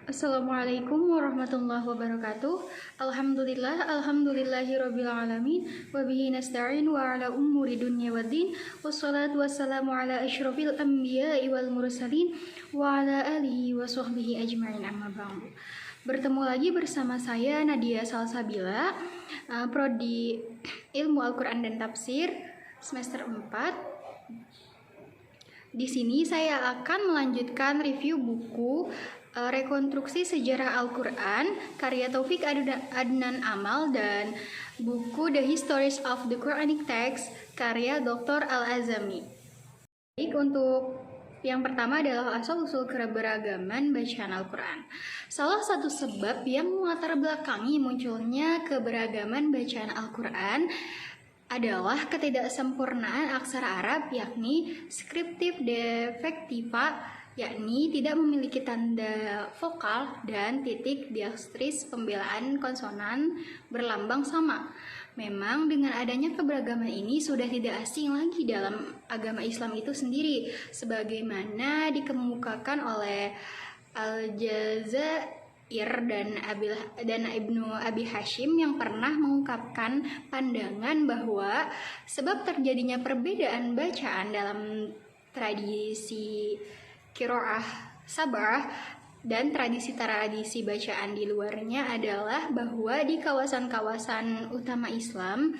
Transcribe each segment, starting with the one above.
Assalamualaikum warahmatullahi wabarakatuh. Alhamdulillahirabbil alamin wa bihi nasta'in wa ala umuri dunya waddin. Wassalatu wassalamu ala asyrofil anbiya'i wal mursalin wa ala alihi wa sahbihi ajma'in, amma ba'du. Bertemu lagi bersama saya Nadia Salsabila, prodi Ilmu Al-Qur'an dan Tafsir semester 4. Di sini saya akan melanjutkan review buku Rekonstruksi Sejarah Al-Quran karya Taufik Adnan Amal dan buku The Histories of the Quranic Text karya Dr. Al-Azami. Baik, untuk yang pertama adalah asal-usul keberagaman bacaan Al-Quran. Salah satu sebab yang melatar belakangi munculnya keberagaman bacaan Al-Quran adalah ketidaksempurnaan aksara Arab, yakni scriptif defectiva, yakni tidak memiliki tanda vokal dan titik diakritris pembelaan konsonan berlambang sama. Memang dengan adanya keberagaman ini sudah tidak asing lagi dalam agama Islam itu sendiri, sebagaimana dikemukakan oleh Al-Jazair dan Ibnu Abi Hashim yang pernah mengungkapkan pandangan bahwa sebab terjadinya perbedaan bacaan dalam tradisi Qiraah Sab'ah dan tradisi bacaan di luarnya adalah bahwa di kawasan-kawasan utama Islam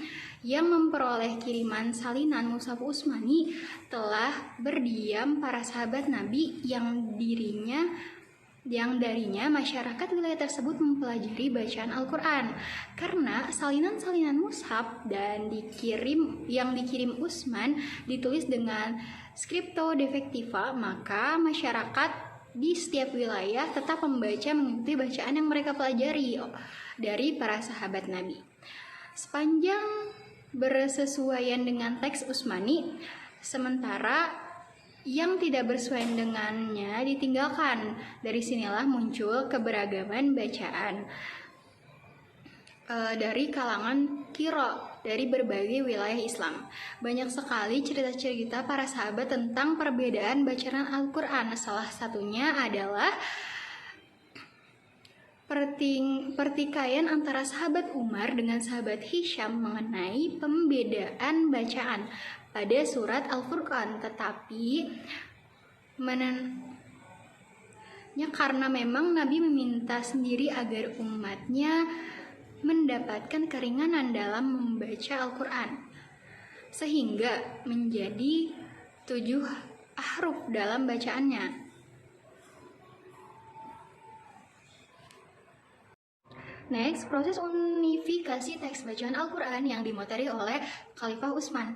yang memperoleh kiriman salinan mushaf Utsmani telah berdiam para sahabat Nabi yang darinya masyarakat wilayah tersebut mempelajari bacaan Al-Quran. Karena salinan-salinan mushaf yang dikirim Utsman ditulis dengan scripto defectiva, maka masyarakat di setiap wilayah tetap mengikuti bacaan yang mereka pelajari dari para sahabat Nabi. Sepanjang bersesuaian dengan teks Utsmani, sementara yang tidak bersesuaian dengannya ditinggalkan. Dari sinilah muncul keberagaman bacaan dari kalangan qira dari berbagai wilayah Islam. Banyak sekali cerita-cerita para sahabat tentang perbedaan bacaan Al-Quran. Salah satunya adalah pertikaian antara sahabat Umar dengan sahabat Hisham mengenai pembedaan bacaan pada surat Al-Furqan. Tetapi karena memang Nabi meminta sendiri agar umatnya mendapatkan keringanan dalam membaca Al-Quran, sehingga menjadi 7 ahruf dalam bacaannya. Next, proses unifikasi teks bacaan Al-Quran yang dimotori oleh Khalifah Utsman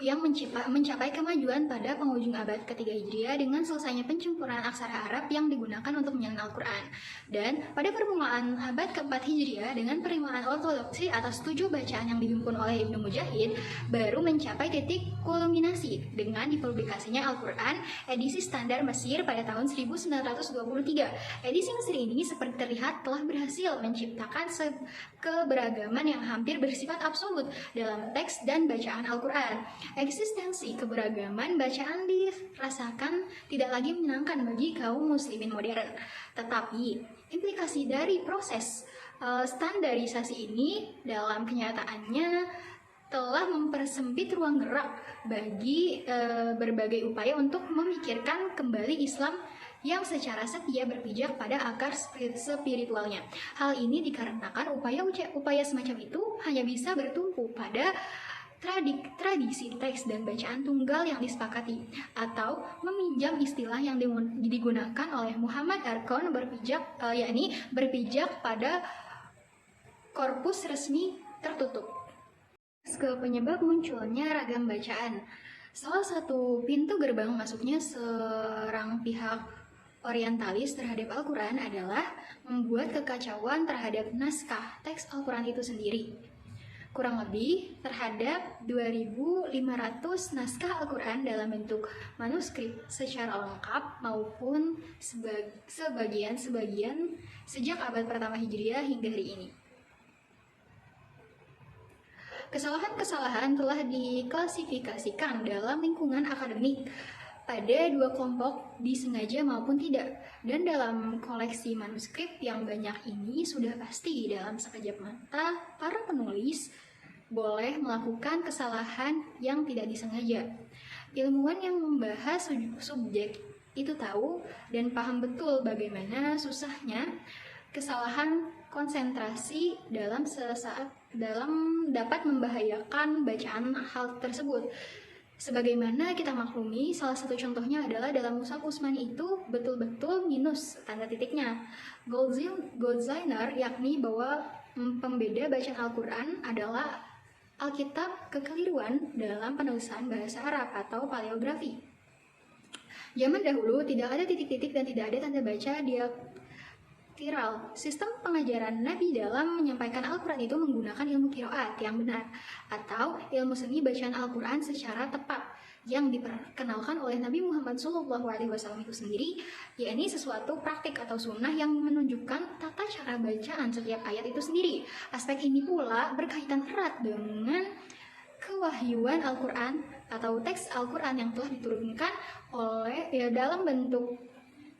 yang mencapai kemajuan pada penghujung abad ketiga Hijriah dengan selesainya pencampuran aksara Arab yang digunakan untuk menyalin Al-Quran. Dan pada permulaan abad keempat Hijriah dengan penerimaan ortodoksi atas 7 bacaan yang dihimpun oleh Ibnu Mujahid baru mencapai titik kulminasi dengan dipublikasinya Al-Quran edisi standar Mesir pada tahun 1923. Edisi Mesir ini seperti terlihat telah berhasil menciptakan keberagaman yang hampir bersifat absolut dalam teks dan bacaan Al-Quran. Eksistensi keberagaman bacaan dirasakan tidak lagi menyenangkan bagi kaum muslimin modern. Tetapi implikasi dari proses standarisasi ini dalam kenyataannya telah mempersempit ruang gerak bagi berbagai upaya untuk memikirkan kembali Islam yang secara setia berpijak pada akar spiritualnya. Hal ini dikarenakan upaya semacam itu hanya bisa bertumpu pada tradisi teks dan bacaan tunggal yang disepakati, atau meminjam istilah yang digunakan oleh Muhammad Arkhon berpijak pada korpus resmi tertutup. Ke penyebab munculnya ragam bacaan. Salah satu pintu gerbang masuknya serang pihak orientalis terhadap Al-Quran adalah membuat kekacauan terhadap naskah teks Al-Quran itu sendiri. Kurang lebih terhadap 2.500 naskah Al-Quran dalam bentuk manuskrip secara lengkap maupun sebagian sejak abad pertama Hijriah hingga hari ini. Kesalahan-kesalahan telah diklasifikasikan dalam lingkungan akademik pada dua kelompok disengaja maupun tidak. Dan dalam koleksi manuskrip yang banyak ini sudah pasti dalam sekejap mata para penulis boleh melakukan kesalahan yang tidak disengaja. Ilmuwan yang membahas subjek itu tahu dan paham betul bagaimana susahnya kesalahan konsentrasi dalam sesaat dapat membahayakan bacaan hal tersebut. Sebagaimana kita maklumi, salah satu contohnya adalah dalam Mushaf Utsmani itu betul-betul minus tanda titiknya. Goldziner yakni bahwa pembeda bacaan Al-Quran adalah Alkitab kekeliruan dalam penulisan bahasa Arab atau paleografi. Zaman dahulu tidak ada titik-titik dan tidak ada tanda baca diaktiral. Sistem pengajaran Nabi dalam menyampaikan Al-Quran itu menggunakan ilmu qiraat yang benar atau ilmu seni bacaan Al-Quran secara tepat yang diperkenalkan oleh Nabi Muhammad SAW itu sendiri, yakni sesuatu praktik atau sunnah yang menunjukkan tata cara bacaan setiap ayat itu sendiri. Aspek ini pula berkaitan erat dengan kewahyuan Al-Quran atau teks Al-Quran yang telah diturunkan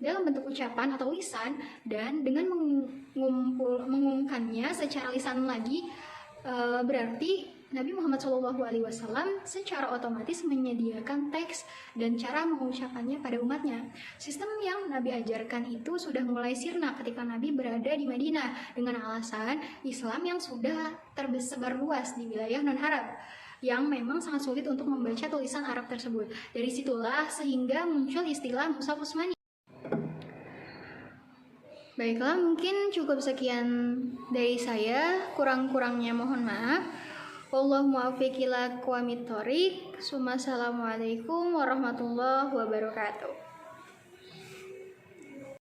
dalam bentuk ucapan atau lisan, dan dengan mengumumkannya secara lisan lagi berarti Nabi Muhammad SAW secara otomatis menyediakan teks dan cara mengucapkannya pada umatnya. Sistem yang Nabi ajarkan itu sudah mulai sirna ketika Nabi berada di Madinah dengan alasan Islam yang sudah tersebar luas di wilayah non-Arab yang memang sangat sulit untuk membaca tulisan Arab tersebut. Dari situlah sehingga muncul istilah Mushaf Utsmani. Baiklah, mungkin cukup sekian dari saya. Kurang-kurangnya mohon maaf. Wallahu muwaffiq ila aqwamit thoriq. Assalamualaikum warahmatullahi wabarakatuh.